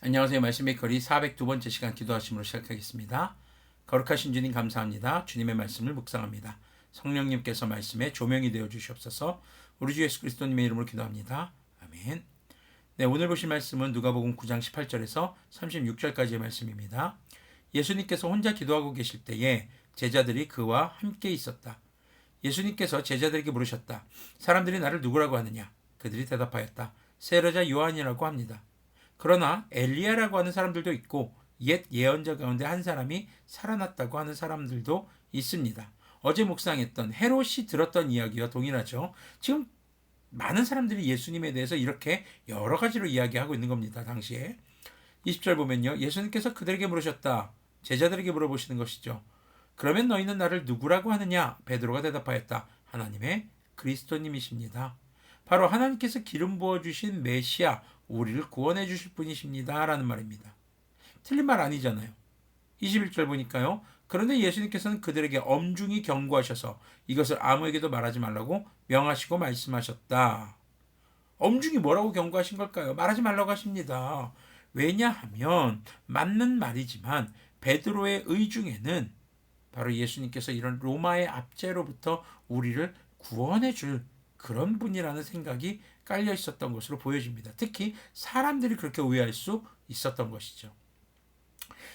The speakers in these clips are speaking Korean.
안녕하세요. 말씀의 거리 402번째 시간 기도하심으로 시작하겠습니다. 거룩하신 주님 감사합니다. 주님의 말씀을 묵상합니다. 성령님께서 말씀에 조명이 되어 주시옵소서. 우리 주 예수 그리스도님의 이름으로 기도합니다. 아멘. 네, 오늘 보실 말씀은 누가복음 9장 18절에서 36절까지의 말씀입니다. 예수님께서 혼자 기도하고 계실 때에 제자들이 그와 함께 있었다. 예수님께서 제자들에게 물으셨다. 사람들이 나를 누구라고 하느냐? 그들이 대답하였다. 세례자 요한이라고 합니다. 그러나 엘리야라고 하는 사람들도 있고 옛 예언자 가운데 한 사람이 살아났다고 하는 사람들도 있습니다. 어제 묵상했던 헤롯이 들었던 이야기와 동일하죠. 지금 많은 사람들이 예수님에 대해서 이렇게 여러 가지로 이야기하고 있는 겁니다. 당시에 20절 보면요. 예수님께서 그들에게 물으셨다. 제자들에게 물어보시는 것이죠. 그러면 너희는 나를 누구라고 하느냐? 베드로가 대답하였다. 하나님의 그리스도님이십니다. 바로 하나님께서 기름 부어주신 메시아, 우리를 구원해 주실 분이십니다. 라는 말입니다. 틀린 말 아니잖아요. 21절 보니까요. 그런데 예수님께서는 그들에게 엄중히 경고하셔서 이것을 아무에게도 말하지 말라고 명하시고 말씀하셨다. 엄중히 뭐라고 경고하신 걸까요? 말하지 말라고 하십니다. 왜냐하면 맞는 말이지만 베드로의 의 중에는 바로 예수님께서 이런 로마의 압제로부터 우리를 구원해 줄 그런 분이라는 생각이 깔려 있었던 것으로 보여집니다. 특히 사람들이 그렇게 오해할 수 있었던 것이죠.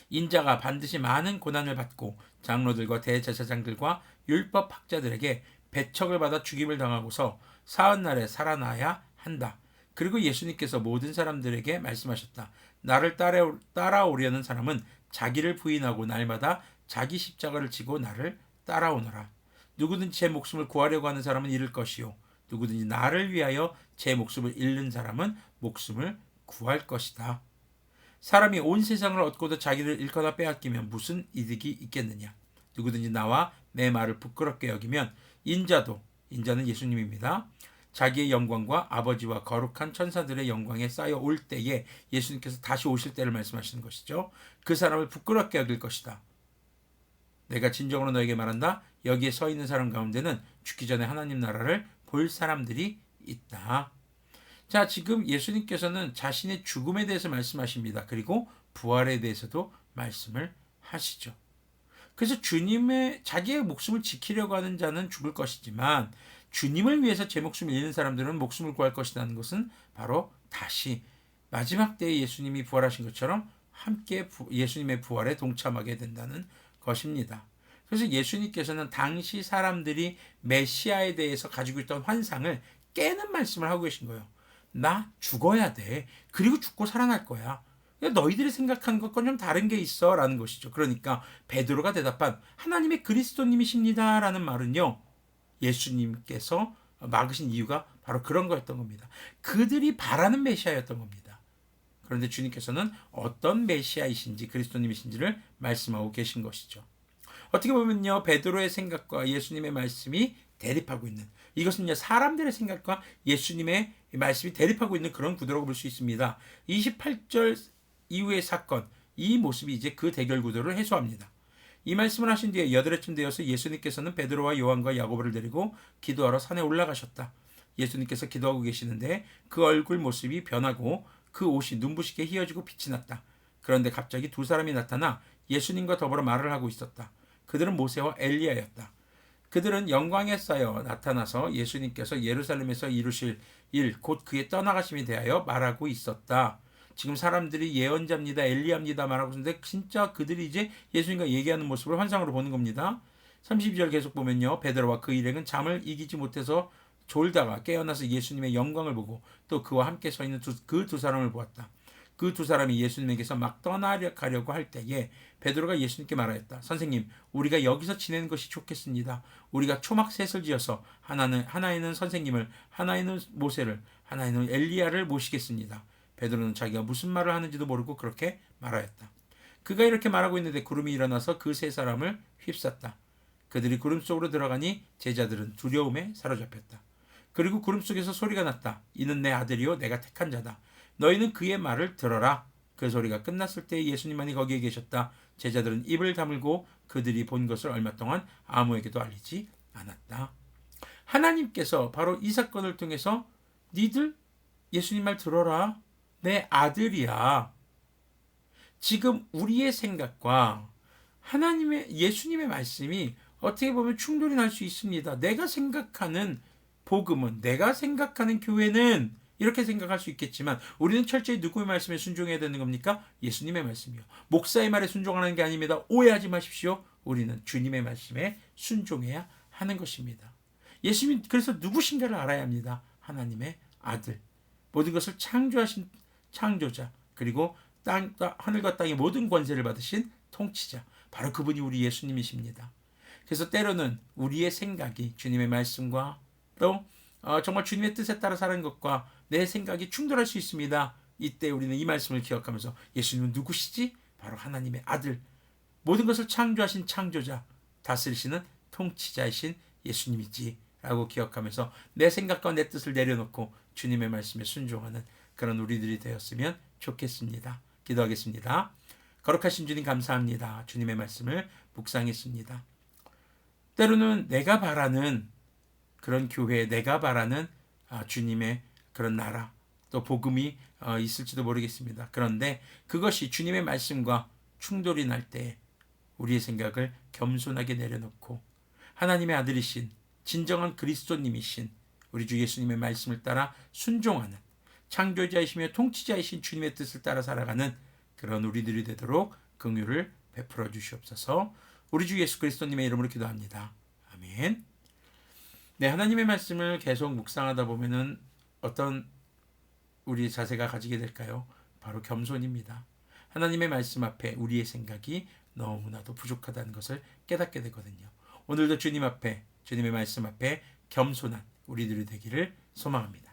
인자가 반드시 많은 고난을 받고 장로들과 대제사장들과 율법 학자들에게 배척을 받아 죽임을 당하고서 사흘 날에 살아나야 한다. 그리고 예수님께서 모든 사람들에게 말씀하셨다. 나를 따라오려는 사람은 자기를 부인하고 날마다 자기 십자가를 지고 나를 따라오너라. 누구든지 제 목숨을 구하려고 하는 사람은 잃을 것이요. 누구든지 나를 위하여 제 목숨을 잃는 사람은 목숨을 구할 것이다. 사람이 온 세상을 얻고도 자기를 잃거나 빼앗기면 무슨 이득이 있겠느냐. 누구든지 나와 내 말을 부끄럽게 여기면 인자는 예수님입니다. 자기의 영광과 아버지와 거룩한 천사들의 영광에 쌓여 올 때에 예수님께서 다시 오실 때를 말씀하시는 것이죠. 그 사람을 부끄럽게 여길 것이다. 내가 진정으로 너에게 말한다. 여기에 서 있는 사람 가운데는 죽기 전에 하나님 나라를 볼 사람들이 있다. 자, 지금 예수님께서는 자신의 죽음에 대해서 말씀하십니다. 그리고 부활에 대해서도 말씀을 하시죠. 그래서 자기의 목숨을 지키려고 하는 자는 죽을 것이지만 주님을 위해서 제 목숨을 잃는 사람들은 목숨을 구할 것이라는 것은 바로 다시 마지막 때에 예수님이 부활하신 것처럼 함께 예수님의 부활에 동참하게 된다는 것입니다. 그래서 예수님께서는 당시 사람들이 메시아에 대해서 가지고 있던 환상을 깨는 말씀을 하고 계신 거예요. 나 죽어야 돼. 그리고 죽고 살아날 거야. 너희들이 생각하는 것과 좀 다른 게 있어 라는 것이죠. 그러니까 베드로가 대답한 하나님의 그리스도님이십니다 라는 말은요, 예수님께서 막으신 이유가 바로 그런 거였던 겁니다. 그들이 바라는 메시아였던 겁니다. 그런데 주님께서는 어떤 메시아이신지 그리스도님이신지를 말씀하고 계신 것이죠. 어떻게 보면요, 베드로의 생각과 예수님의 말씀이 대립하고 있는, 이것은요 사람들의 생각과 예수님의 말씀이 대립하고 있는 그런 구도라고 볼 수 있습니다. 28절 이후의 사건, 이 모습이 이제 그 대결 구도를 해소합니다. 이 말씀을 하신 뒤에 8해쯤 되어서 예수님께서는 베드로와 요한과 야고보를 데리고 기도하러 산에 올라가셨다. 예수님께서 기도하고 계시는데 그 얼굴 모습이 변하고 그 옷이 눈부시게 휘어지고 빛이 났다. 그런데 갑자기 두 사람이 나타나 예수님과 더불어 말을 하고 있었다. 그들은 모세와 엘리야였다. 그들은 영광에 쌓여 나타나서 예수님께서 예루살렘에서 이루실 일, 곧 그의 떠나가심에 대하여 말하고 있었다. 지금 사람들이 예언자입니다, 엘리야입니다 말하고 있는데 진짜 그들이 이제 예수님과 얘기하는 모습을 환상으로 보는 겁니다. 32절 계속 보면요, 베드로와 그 일행은 잠을 이기지 못해서 졸다가 깨어나서 예수님의 영광을 보고 또 그와 함께 서 있는 그 두 사람을 보았다. 그 두 사람이 예수님에게서 막 떠나가려고 할 때에 베드로가 예수님께 말하였다. 선생님, 우리가 여기서 지내는 것이 좋겠습니다. 우리가 초막셋을 지어서 하나에는 선생님을, 하나에는 모세를, 하나에는 엘리야를 모시겠습니다. 베드로는 자기가 무슨 말을 하는지도 모르고 그렇게 말하였다. 그가 이렇게 말하고 있는데 구름이 일어나서 그 세 사람을 휩쌌다. 그들이 구름 속으로 들어가니 제자들은 두려움에 사로잡혔다. 그리고 구름 속에서 소리가 났다. 이는 내 아들이요 내가 택한 자다. 너희는 그의 말을 들어라. 그 소리가 끝났을 때 예수님만이 거기에 계셨다. 제자들은 입을 다물고 그들이 본 것을 얼마 동안 아무에게도 알리지 않았다. 하나님께서 바로 이 사건을 통해서 니들 예수님 말 들어라. 내 아들이야. 지금 우리의 생각과 예수님의 말씀이 어떻게 보면 충돌이 날 수 있습니다. 내가 생각하는 복음은, 내가 생각하는 교회는 이렇게 생각할 수 있겠지만 우리는 철저히 누구의 말씀에 순종해야 되는 겁니까? 예수님의 말씀이요. 목사의 말에 순종하는 게 아닙니다. 오해하지 마십시오. 우리는 주님의 말씀에 순종해야 하는 것입니다. 예수님 그래서 누구신가를 알아야 합니다. 하나님의 아들, 모든 것을 창조하신 창조자, 그리고 하늘과 땅의 모든 권세를 받으신 통치자, 바로 그분이 우리 예수님이십니다. 그래서 때로는 우리의 생각이 주님의 말씀과 또 정말 주님의 뜻에 따라 사는 것과 내 생각이 충돌할 수 있습니다. 이때 우리는 이 말씀을 기억하면서 예수님은 누구시지? 바로 하나님의 아들, 모든 것을 창조하신 창조자, 다스리시는 통치자이신 예수님이지 라고 기억하면서 내 생각과 내 뜻을 내려놓고 주님의 말씀에 순종하는 그런 우리들이 되었으면 좋겠습니다. 기도하겠습니다. 거룩하신 주님 감사합니다. 주님의 말씀을 묵상했습니다. 때로는 내가 바라는 그런 교회, 내가 바라는 주님의 그런 나라, 또 복음이 있을지도 모르겠습니다. 그런데 그것이 주님의 말씀과 충돌이 날 때 우리의 생각을 겸손하게 내려놓고 하나님의 아들이신 진정한 그리스도님이신 우리 주 예수님의 말씀을 따라 순종하는 창조자이시며 통치자이신 주님의 뜻을 따라 살아가는 그런 우리들이 되도록 긍휼을 베풀어 주시옵소서. 우리 주 예수 그리스도님의 이름으로 기도합니다. 아멘. 네, 하나님의 말씀을 계속 묵상하다 보면은 어떤 우리 자세가 가지게 될까요? 바로 겸손입니다. 하나님의 말씀 앞에 우리의 생각이 너무나도 부족하다는 것을 깨닫게 되거든요. 오늘도 주님 앞에, 주님의 말씀 앞에 겸손한 우리들이 되기를 소망합니다.